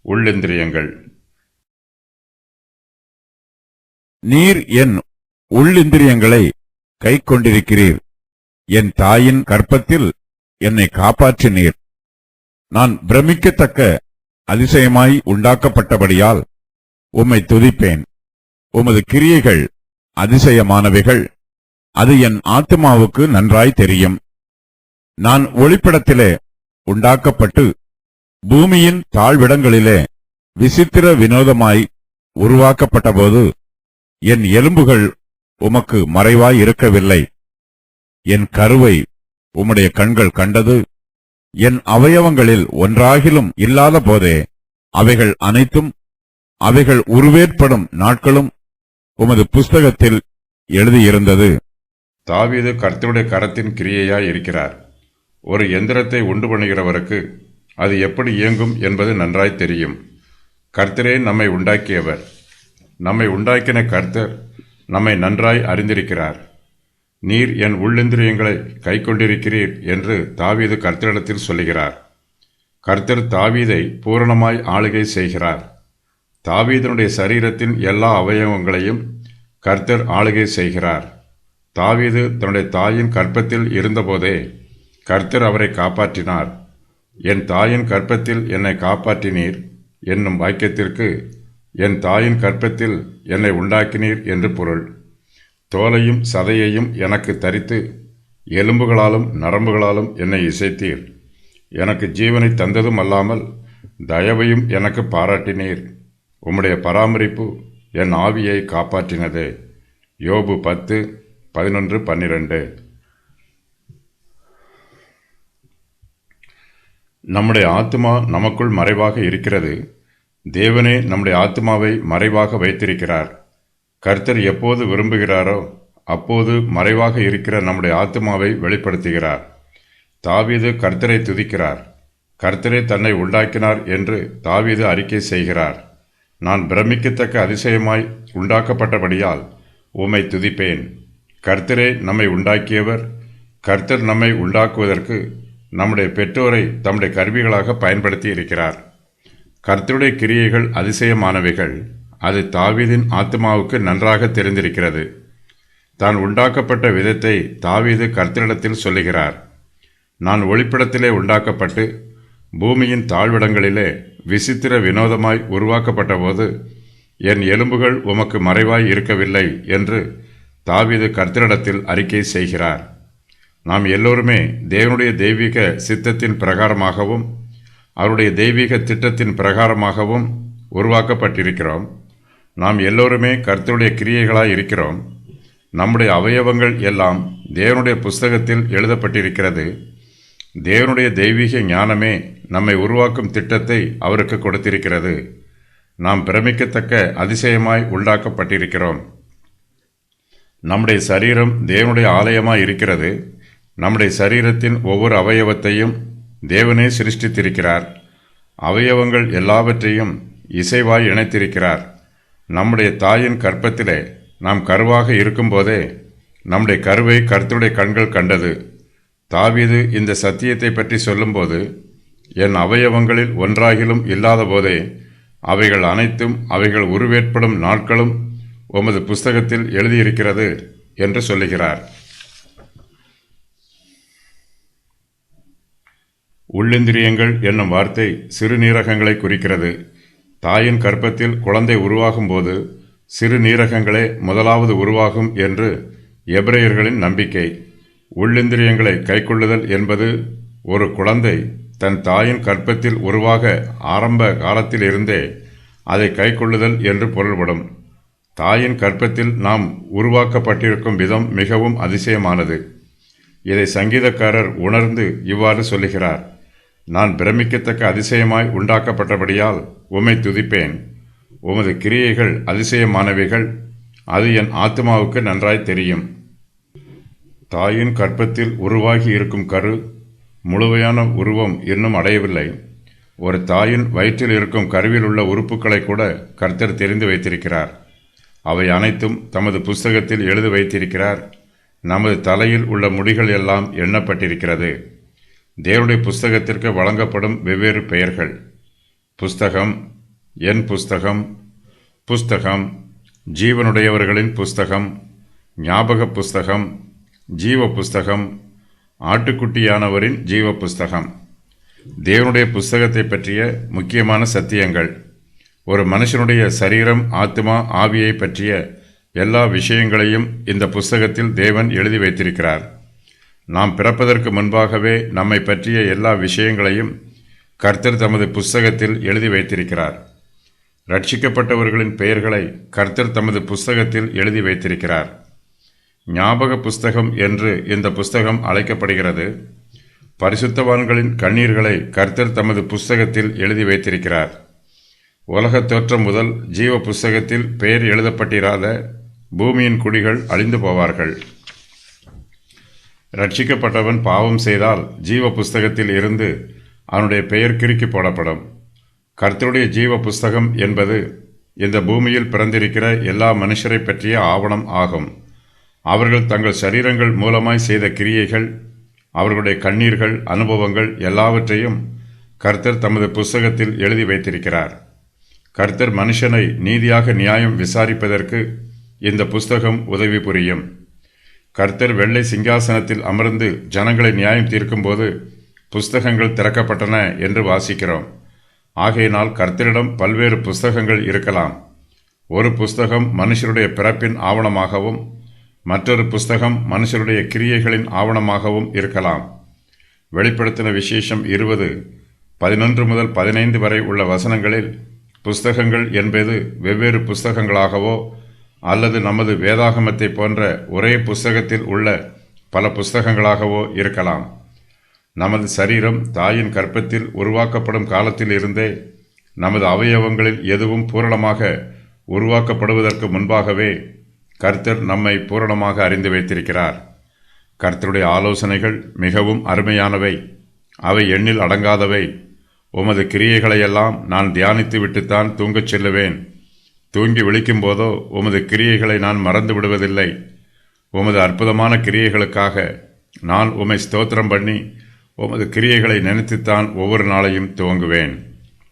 உள்ளிந்திரியங்கள். நீர் என் உள்ளிந்திரியங்களை கைக்கொண்டிருக்கிறீர். என் தாயின் கர்ப்பத்தில் என்னை காப்பாற்றினீர். நான் பிரமிக்கத்தக்க அதிசயமாய் உண்டாக்கப்பட்டபடியால் உம்மை துதிப்பேன். உமது கிரியைகள் அதிசயமானவைகள், அது என் ஆத்துமாவுக்கு நன்றாய் தெரியும். நான் ஒளிப்படத்திலே உண்டாக்கப்பட்டு பூமியின் தாழ்விடங்களிலே விசித்திர வினோதமாய் உருவாக்கப்பட்டபோது என் எலும்புகள் உமக்கு மறைவாய் இருக்கவில்லை. என் கருவை உம்முடைய கண்கள் கண்டது. என் அவயவங்களில் ஒன்றாகிலும் இல்லாத போதே அவைகள் அனைத்தும், அவைகள் உருவேற்படும் நாட்களும் உமது புஸ்தகத்தில் எழுதியிருந்தது. தாவீது கர்த்தருடைய கரத்தின் கிரியையாய் இருக்கிறார். ஒரு எந்திரத்தை உண்டு பண்ணுகிறவருக்கு அது எப்படி இயங்கும் என்பது நன்றாய் தெரியும். கர்த்தரே நம்மை உண்டாக்கியவர். நம்மை உண்டாக்கின கர்த்தர் நம்மை நன்றாய் அறிந்திருக்கிறார். நீர் என் உள்ளிந்திரியங்களை கைக்கொண்டிருக்கிறீர் என்று தாவீது கர்த்தரிடத்தில் சொல்லுகிறார். கர்த்தர் தாவீதை பூரணமாய் ஆளுகை செய்கிறார். தாவீதனுடைய சரீரத்தின் எல்லா அவயவங்களையும் கர்த்தர் ஆளுகை செய்கிறார். தாவீது தன்னுடைய தாயின் கர்ப்பத்தில் இருந்தபோதே கர்த்தர் அவரை காப்பாற்றினார். என் தாயின் கர்ப்பத்தில் என்னை காப்பாற்றினீர் என்னும் வாக்கியத்திற்கு என் தாயின் கர்ப்பத்தில் என்னை உண்டாக்கினீர் என்று பொருள். தோலையும் சதையையும் எனக்கு தரித்து எலும்புகளாலும் நரம்புகளாலும் என்னை இசைத்தீர். எனக்கு ஜீவனை தந்ததும் அல்லாமல் தயவையும் எனக்கு பாராட்டினீர். உம்முடைய பராமரிப்பு என் ஆவியை காப்பாற்றினதே. யோபு 10:11-12. நம்முடைய ஆத்துமா நமக்குள் மறைவாக இருக்கிறது. தேவனே நம்முடைய ஆத்துமாவை மறைவாக வைத்திருக்கிறார். கர்த்தர் எப்போது விரும்புகிறாரோ அப்போது மறைவாக இருக்கிற நம்முடைய ஆத்துமாவை வெளிப்படுத்துகிறார். தாவீது கர்த்தரை துதிக்கிறார். கர்த்தரே தன்னை உண்டாக்கினார் என்று தாவீது அறிக்கை செய்கிறார். நான் பிரமிக்கத்தக்க அதிசயமாய் உண்டாக்கப்பட்டபடியால் உம்மை துதிப்பேன். கர்த்தரே நம்மை உண்டாக்கியவர். கர்த்தர் நம்மை உண்டாக்குவதற்கு நம்முடைய பெற்றோரை தம்முடைய கருவிகளாக பயன்படுத்தி இருக்கிறார். கர்த்தருடைய கிரியைகள் அதிசயமானவைகள், அது தாவீதின் ஆத்மாவுக்கு நன்றாக தெரிந்திருக்கிறது. தான் உண்டாக்கப்பட்ட விதத்தை தாவீது கர்த்தரிடத்தில் சொல்லுகிறார். நான் ஒளிப்படத்திலே உண்டாக்கப்பட்டு பூமியின் தாழ்விடங்களிலே விசித்திர வினோதமாய் உருவாக்கப்பட்ட போது என் எலும்புகள் உமக்கு மறைவாய் இருக்கவில்லை என்று தாவீது கர்த்தரிடத்தில் அறிக்கை செய்கிறார். நாம் எல்லோருமே தேவனுடைய தெய்வீக சித்தத்தின் பிரகாரமாகவும் அவருடைய தெய்வீக திட்டத்தின் பிரகாரமாகவும் உருவாக்கப்பட்டிருக்கிறோம். நாம் எல்லோருமே கர்த்தருடைய கிரியைகளாய் இருக்கிறோம். நம்முடைய அவயவங்கள் எல்லாம் தேவனுடைய புஸ்தகத்தில் எழுதப்பட்டிருக்கிறது. தேவனுடைய தெய்வீக ஞானமே நம்மை உருவாக்கும் திட்டத்தை அவருக்கு கொடுத்திருக்கிறது. நாம் பிரமிக்கத்தக்க அதிசயமாய் உண்டாக்கப்பட்டிருக்கிறோம். நம்முடைய சரீரம் தேவனுடைய ஆலயமாய் இருக்கிறது. நம்முடைய சரீரத்தின் ஒவ்வொரு அவயவத்தையும் தேவனே சிருஷ்டித்திருக்கிறார். அவயவங்கள் எல்லாவற்றையும் இசைவாய் இணைத்திருக்கிறார். நம்முடைய தாயின் கர்ப்பத்திலே நாம் கருவாக இருக்கும்போதே நம்முடைய கருவை கர்த்தருடைய கண்கள் கண்டது. தாவீது இந்த சத்தியத்தை பற்றி சொல்லும்போது, என் அவயவங்களில் ஒன்றாகிலும் இல்லாத போதே அவைகள் அனைத்தும், அவைகள் உருவேற்படும் நாட்களும் உமது புஸ்தகத்தில் எழுதியிருக்கிறது என்று சொல்லுகிறார். உள்ளிந்திரியங்கள் என்னும் வார்த்தை சிறுநீரகங்களை குறிக்கிறது. தாயின் கர்ப்பத்தில் குழந்தை உருவாகும் போது சிறுநீரகங்களே முதலாவது உருவாகும் என்று எபிரேயர்களின் நம்பிக்கை. உள்ளிந்திரியங்களை கைக்கொள்ளுதல் என்பது ஒரு குழந்தை தன் தாயின் கர்ப்பத்தில் உருவாக ஆரம்ப காலத்திலிருந்தே அதை கைக்கொள்ளுதல் என்று பொருள்படும். தாயின் கர்ப்பத்தில் நாம் உருவாக்கப்பட்டிருக்கும் விதம் மிகவும் அதிசயமானது. இதை சங்கீதக்காரர் உணர்ந்து இவ்வாறு சொல்லுகிறார். நான் பிரமிக்கத்தக்க அதிசயமாய் உண்டாக்கப்பட்டபடியால் உம்மை துதிப்பேன். உமது கிரியைகள் அதிசயமானவைகள், அது என் ஆத்மாவுக்கு நன்றாய் தெரியும். தாயின் கர்ப்பத்தில் உருவாகி இருக்கும் கரு முழுமையான உருவம் இன்னும் அடையவில்லை. ஒரு தாயின் வயிற்றில் இருக்கும் கருவில் உள்ள உறுப்புகளை கூட கர்த்தர் தெரிந்து வைத்திருக்கிறார். அவை அனைத்தும் தமது புஸ்தகத்தில் எழுதி வைத்திருக்கிறார். நமது தலையில் உள்ள முடிகள் எல்லாம் எண்ணப்பட்டிருக்கிறது. தேவனுடைய புஸ்தகத்திற்கு வழங்கப்படும் வெவ்வேறு பெயர்கள். புஸ்தகம், என் புஸ்தகம், புஸ்தகம், ஜீவனுடையவர்களின் புஸ்தகம், ஞாபக புஸ்தகம், ஜீவ புஸ்தகம், ஆட்டுக்குட்டியானவரின் ஜீவ புஸ்தகம். தேவனுடைய புஸ்தகத்தை பற்றிய முக்கியமான சத்தியங்கள். ஒரு மனுஷனுடைய சரீரம், ஆத்மா, ஆவியை பற்றிய எல்லா விஷயங்களையும் இந்த புஸ்தகத்தில் தேவன் எழுதி வைத்திருக்கிறார். நாம் பிறப்பதற்கு முன்பாகவே நம்மை பற்றிய எல்லா விஷயங்களையும் கர்த்தர் தமது புஸ்தகத்தில் எழுதி வைத்திருக்கிறார். ரட்சிக்கப்பட்டவர்களின் பெயர்களை கர்த்தர் தமது புஸ்தகத்தில் எழுதி வைத்திருக்கிறார். ஞாபக புஸ்தகம் என்று இந்த புஸ்தகம் அழைக்கப்படுகிறது. பரிசுத்தவான்களின் கண்ணீர்களை கர்த்தர் தமது புஸ்தகத்தில் எழுதி வைத்திருக்கிறார். உலகத் தோற்றம் முதல் ஜீவ புஸ்தகத்தில் பெயர் எழுதப்பட்டிராத பூமியின் குடிகள் அழிந்து போவார்கள். ரட்சிக்கப்பட்டவன் பாவம் செய்தால் ஜீவ புஸ்தகத்தில் இருந்து அவனுடைய பெயர் கிறுக்கி போடப்படும். கர்த்தருடைய ஜீவ புஸ்தகம் என்பது இந்த பூமியில் பிறந்திருக்கிற எல்லா மனுஷரை பற்றிய ஆவணம் ஆகும். அவர்கள் தங்கள் சரீரங்கள் மூலமாய் செய்த கிரியைகள், அவர்களுடைய கண்ணீர்கள், அனுபவங்கள் எல்லாவற்றையும் கர்த்தர் தமது புஸ்தகத்தில் எழுதி வைத்திருக்கிறார். கர்த்தர் மனுஷனை நீதியாக நியாயம் விசாரிப்பதற்கு இந்த புஸ்தகம் உதவி புரியும். கர்த்தர் வெள்ளை சிங்காசனத்தில் அமர்ந்து ஜனங்களை நியாயம் தீர்க்கும்போது புஸ்தகங்கள் திறக்கப்பட்டன என்று வாசிக்கிறோம். ஆகையினால் கர்த்தரிடம் பல்வேறு புஸ்தகங்கள் இருக்கலாம். ஒரு புஸ்தகம் மனுஷருடைய பிறப்பின் ஆவணமாகவும் மற்றொரு புஸ்தகம் மனுஷருடைய கிரியைகளின் ஆவணமாகவும் இருக்கலாம். வெளிப்படுத்தின விசேஷம் 20:11 முதல் 15 வரை உள்ள வசனங்களில் புஸ்தகங்கள் என்பது வெவ்வேறு புஸ்தகங்களாகவோ அல்லது நமது வேதாகமத்தை போன்ற ஒரே புஸ்தகத்தில் உள்ள பல புஸ்தகங்களாகவோ இருக்கலாம். நமது சரீரம் தாயின் கர்ப்பத்தில் உருவாக்கப்படும் காலத்தில் இருந்தே நமது அவயவங்களில் எதுவும் பூரணமாக உருவாக்கப்படுவதற்கு முன்பாகவே கர்த்தர் நம்மை பூரணமாக அறிந்து வைத்திருக்கிறார். கர்த்தருடைய ஆலோசனைகள் மிகவும் அருமையானவை, அவை எண்ணில் அடங்காதவை. உமது கிரியைகளையெல்லாம் நான் தியானித்து விட்டுத்தான் தூங்கச் செல்லுவேன். தூங்கி விழிக்கும் போதோ உமது கிரியைகளை நான் மறந்து விடுவதில்லை. உமது அற்புதமான கிரியைகளுக்காக நான் உம்மை ஸ்தோத்திரம் பண்ணி உமது கிரியைகளை நினைத்துத்தான் ஒவ்வொரு நாளையும் துவங்குவேன்.